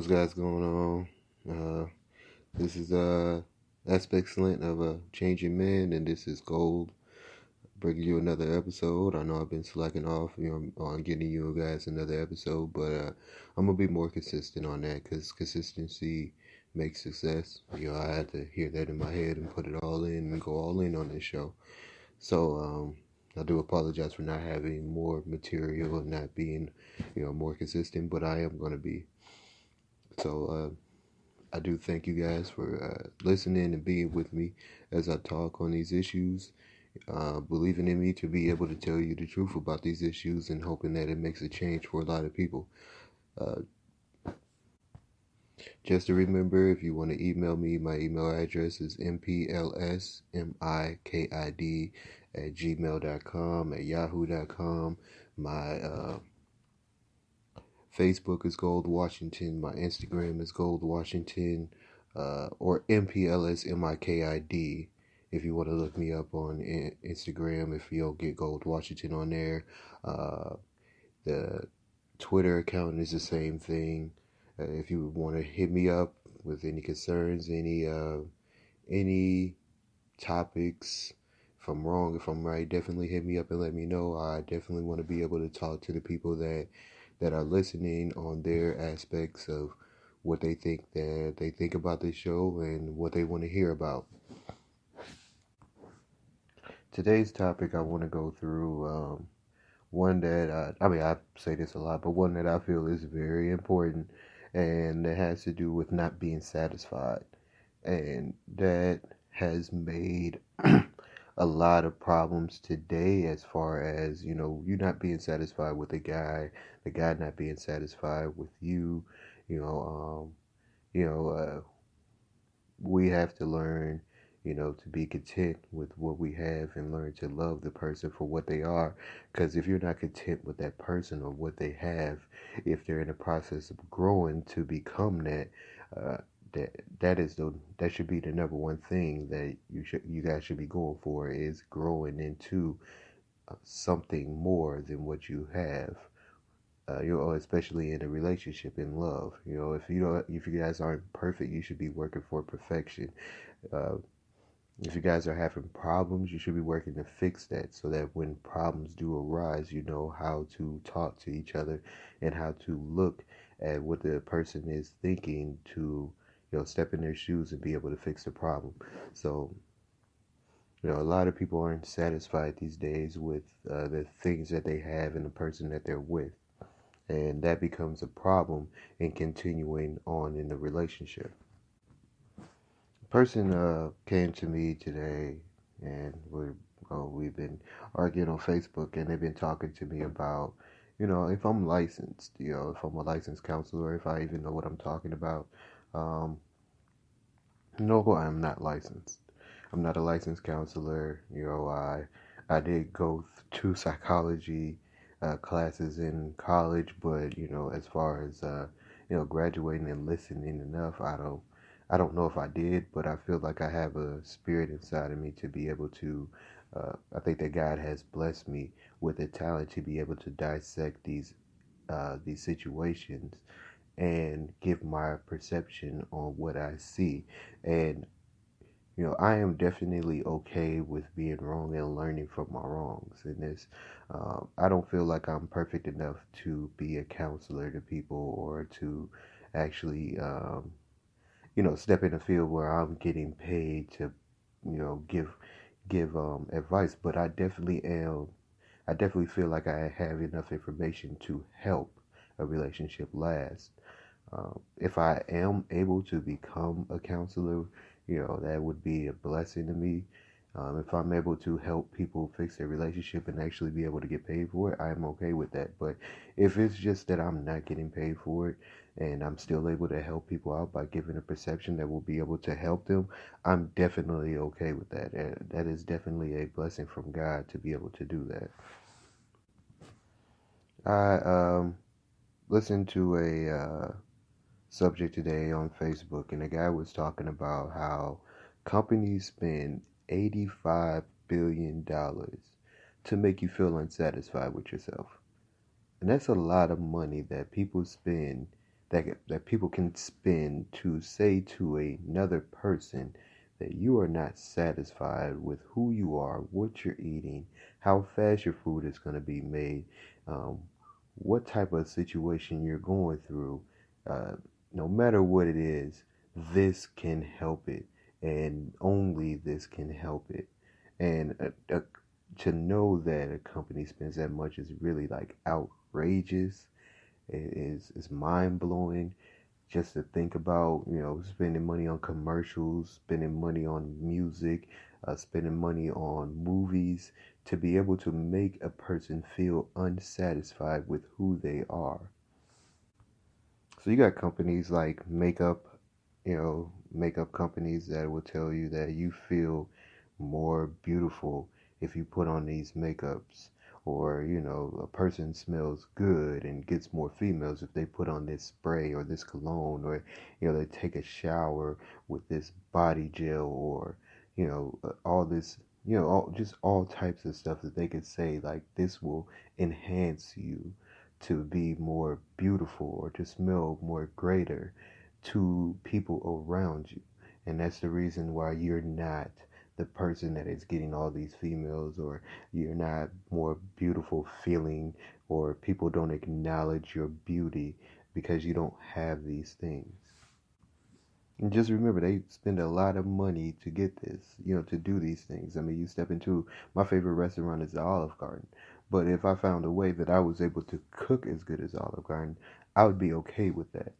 What's guys going on? This is Aspects Lent of a Changing Man, and this is Gold bringing you another episode. I know I've been slacking off, on getting you guys another episode, but I'm gonna be more consistent on that because consistency makes success. I had to hear that in my head and put it all in and go all in on this show. So I do apologize for not having more material and not being, more consistent, but I am gonna be. So I do thank you guys for listening and being with me as I talk on these issues, believing in me to be able to tell you the truth about these issues and hoping that it makes a change for a lot of people. Uh, just to remember, if you want to email me, my email address is mplsmikid@gmail.com, at yahoo.com. My Facebook is Gold Washington. My Instagram is Gold Washington, or MPLSMIKID. If you want to look me up on Instagram, if you don't get Gold Washington on there, the Twitter account is the same thing. If you want to hit me up with any concerns, any topics, if I'm wrong, if I'm right, definitely hit me up and let me know. I definitely want to be able to talk to the people that are listening on their aspects of what they think about this show and what they want to hear about. Today's topic, I want to go through one that I say this a lot, but one that I feel is very important, and it has to do with not being satisfied, and that has made a lot of problems today, as far as you not being satisfied with the guy not being satisfied with you. you know um you know we have to learn, to be content with what we have and learn to love the person for what they are. Because if you're not content with that person or what they have, if they're in the process of growing to become that, uh, that should be the number one thing that you guys should be going for, is growing into something more than what you have. Especially in a relationship, in love. If you guys aren't perfect, you should be working for perfection. Uh, if you guys are having problems, you should be working to fix that, so that when problems do arise, you know how to talk to each other and how to look at what the person is thinking to, step in their shoes and be able to fix the problem. So, a lot of people aren't satisfied these days with the things that they have and the person that they're with. And that becomes a problem in continuing on in the relationship. A person came to me today, and we've been arguing on Facebook, and they've been talking to me about, if I'm licensed, if I'm a licensed counselor, if I even know what I'm talking about. No, I'm not licensed. I'm not a licensed counselor. I did go to psychology classes in college, but as far as graduating and listening enough, I don't know if I did, but I feel like I have a spirit inside of me to be able to. I think that God has blessed me with the talent to be able to dissect these situations and give my perception on what I see. And I am definitely okay with being wrong and learning from my wrongs. In this, I don't feel like I'm perfect enough to be a counselor to people, or to actually, step in a field where I'm getting paid to, give advice. But I definitely am. I definitely feel like I have enough information to help a relationship last. If I am able to become a counselor, that would be a blessing to me. If I'm able to help people fix their relationship and actually be able to get paid for it, I'm okay with that. But if it's just that I'm not getting paid for it and I'm still able to help people out by giving a perception that will be able to help them, I'm definitely okay with that. That is definitely a blessing from God to be able to do that. I listened to a subject today on Facebook, and the guy was talking about how companies spend $85 billion to make you feel unsatisfied with yourself. And that's a lot of money that people spend that people can spend to say to another person that you are not satisfied with who you are, what you're eating, how fast your food is going to be made, um, what type of situation you're going through, uh, no matter what it is, this can help it, and only this can help it. And to know that a company spends that much is really like outrageous. It is mind blowing just to think about, spending money on commercials, spending money on music, spending money on movies to be able to make a person feel unsatisfied with who they are. So you got companies like makeup companies that will tell you that you feel more beautiful if you put on these makeups. Or, a person smells good and gets more females if they put on this spray or this cologne, or, they take a shower with this body gel, or, all this, just all types of stuff that they could say, like, this will enhance you to be more beautiful or to smell more greater to people around you. And that's the reason why you're not the person that is getting all these females, or you're not more beautiful feeling, or people don't acknowledge your beauty because you don't have these things. And just remember, they spend a lot of money to get this, to do these things. I mean, you step into my favorite restaurant is the Olive Garden. But if I found a way that I was able to cook as good as Olive Garden, I would be okay with that.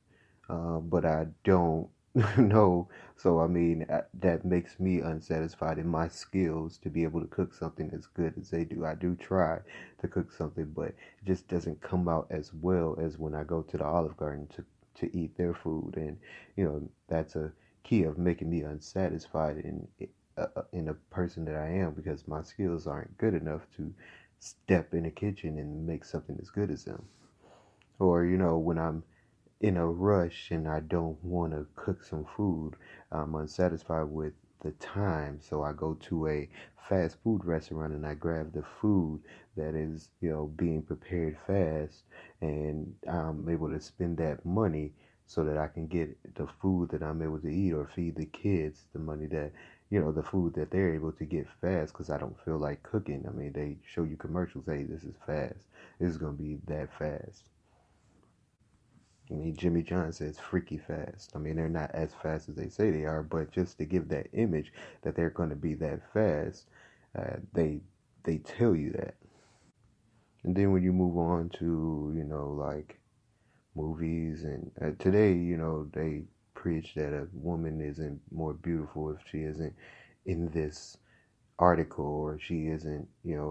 But I don't know. So, I mean, that makes me unsatisfied in my skills to be able to cook something as good as they do. I do try to cook something, but it just doesn't come out as well as when I go to the Olive Garden to eat their food. And, that's a key of making me unsatisfied in a person that I am, because my skills aren't good enough to step in a kitchen and make something as good as them. Or, when I'm in a rush and I don't want to cook some food, I'm unsatisfied with the time, so I go to a fast food restaurant and I grab the food that is, being prepared fast, and I'm able to spend that money so that I can get the food that I'm able to eat, or feed the kids the money that, the food that they're able to get fast, because I don't feel like cooking. I mean, they show you commercials, hey, this is fast. This is going to be that fast. I mean, Jimmy John says freaky fast. I mean, they're not as fast as they say they are, but just to give that image that they're going to be that fast, they tell you that. And then when you move on to, like movies, and today, they preach that a woman isn't more beautiful if she isn't in this article, or she isn't,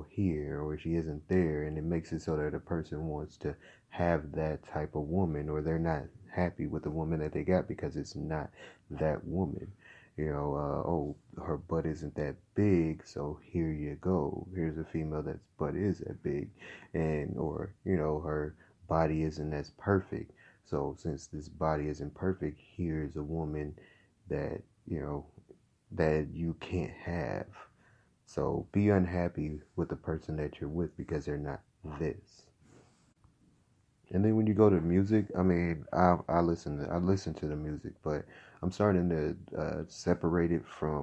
here, or she isn't there, and it makes it so that a person wants to have that type of woman, or they're not happy with the woman that they got because it's not that woman. Oh, her butt isn't that big, so here you go. Here's a female that's butt is that big, and or her body isn't as perfect. So since this body isn't perfect, here's a woman that that you can't have. So be unhappy with the person that you're with because they're not this. And then when you go to music, I mean, I listen to the music, but I'm starting to separate it to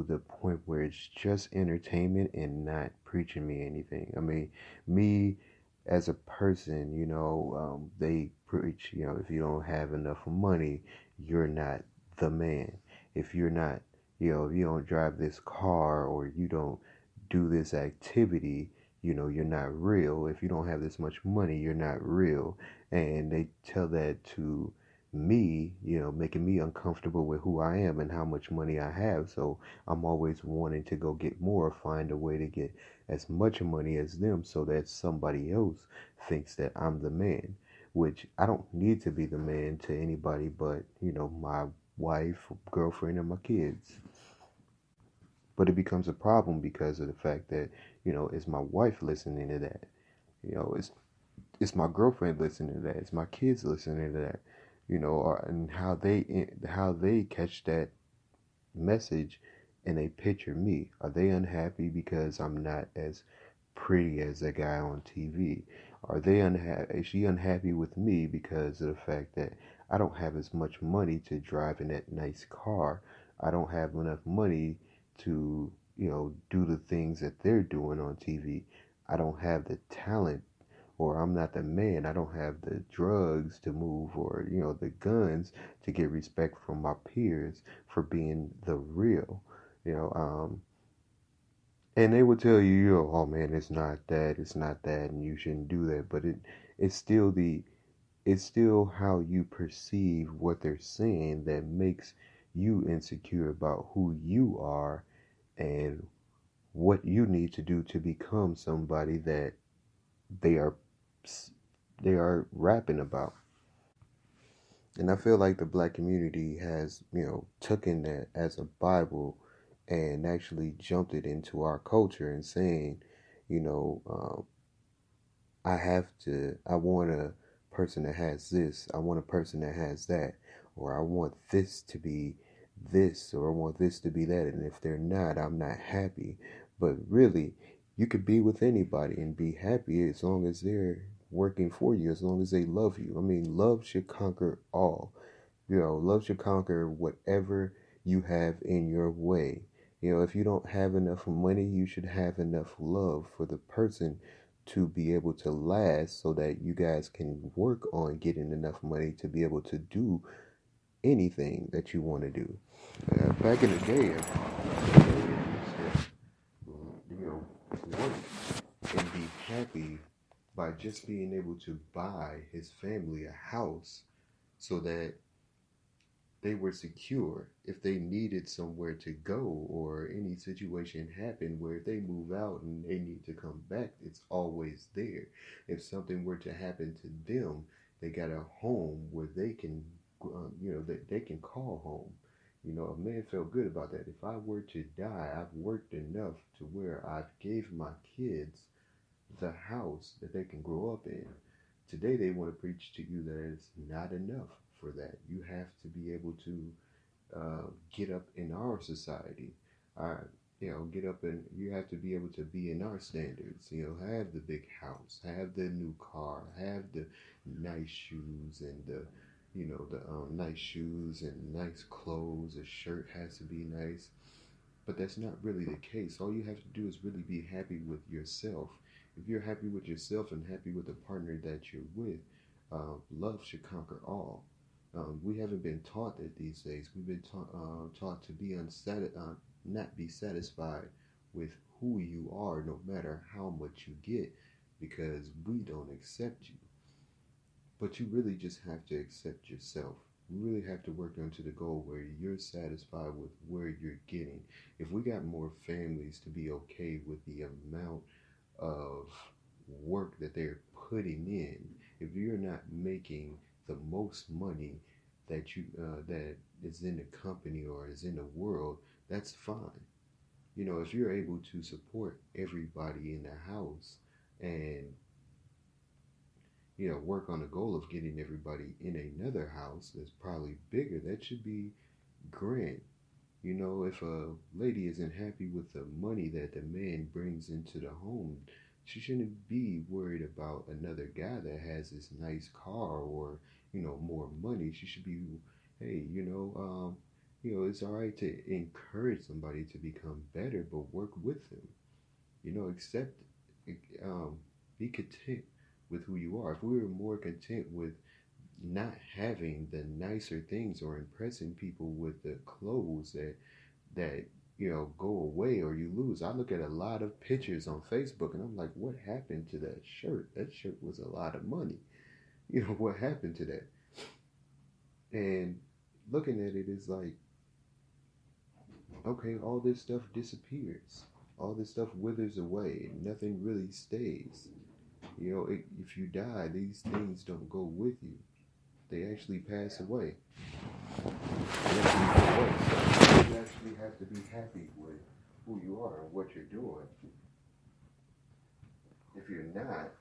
the point where it's just entertainment and not preaching me anything. I mean, me as a person, they preach, if you don't have enough money, you're not the man. If you're not, if you don't drive this car, or you don't do this activity, you're not real. If you don't have this much money, you're not real. And they tell that to me, making me uncomfortable with who I am and how much money I have. So I'm always wanting to go get more, find a way to get as much money as them so that somebody else thinks that I'm the man, which I don't need to be the man to anybody but, my wife, girlfriend, and my kids. But it becomes a problem because of the fact that, is my wife listening to that? It's my girlfriend listening to that? It's my kids listening to that? And how they catch that message and they picture me. Are they unhappy because I'm not as pretty as that guy on TV? Are they unhappy? Is she unhappy with me because of the fact that I don't have as much money to drive in that nice car? I don't have enough money to, do the things that they're doing on TV. I don't have the talent, or I'm not the man. I don't have the drugs to move, or, the guns to get respect from my peers for being the real. You know, and they would tell you, oh man, it's not that, and you shouldn't do that. But it's still it's still how you perceive what they're saying that makes you insecure about who you are and what you need to do to become somebody that they are they are rapping about. And I feel like the black community has, taken that as a Bible and actually jumped it into our culture and saying, you know, I want a person that has this, I want a person that has that, or I want this to be this, or I want this to be that. And if they're not, I'm not happy. But really, you could be with anybody and be happy as long as they're working for you, as long as they love you. I mean, love should conquer all. Love should conquer whatever you have in your way. If you don't have enough money, you should have enough love for the person to be able to last so that you guys can work on getting enough money to be able to do anything that you want to do. Back in the day, you know, work and be happy by just being able to buy his family a house so that they were secure if they needed somewhere to go or any situation happened where if they move out and they need to come back, it's always there. If something were to happen to them, they got a home where they can, that they can call home. A man felt good about that. If I were to die, I've worked enough to where I've gave my kids the house that they can grow up in. Today they want to preach to you that it's not enough for that. You have to be able to get up in our society. Get up and you have to be able to be in our standards. Have the big house, have the new car, have the nice shoes and the nice shoes and nice clothes. A shirt has to be nice. But that's not really the case. All you have to do is really be happy with yourself. If you're happy with yourself and happy with the partner that you're with, love should conquer all. We haven't been taught that these days. We've been taught to be not be satisfied with who you are, no matter how much you get, because we don't accept you. But you really just have to accept yourself. You really have to work onto the goal where you're satisfied with where you're getting. If we got more families to be okay with the amount of work that they're putting in, if you're not making the most money that is in the company or is in the world, that's fine. If you're able to support everybody in the house and work on the goal of getting everybody in another house that's probably bigger, that should be grand. If a lady isn't happy with the money that the man brings into the home, she shouldn't be worried about another guy that has this nice car or, more money. She should be, hey, it's all right to encourage somebody to become better, but work with them. Accept, um, be content with who you are. If we were more content with not having the nicer things or impressing people with the clothes that go away or you lose. I look at a lot of pictures on Facebook and I'm like, what happened to that shirt? That shirt was a lot of money. What happened to that? And looking at it is like, okay, all this stuff disappears. All this stuff withers away and nothing really stays. If you die, these things don't go with you. They actually pass away. You actually have to be happy with who you are and what you're doing. If you're not,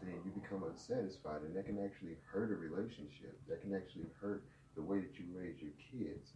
then you become unsatisfied, and that can actually hurt a relationship. That can actually hurt the way that you raise your kids.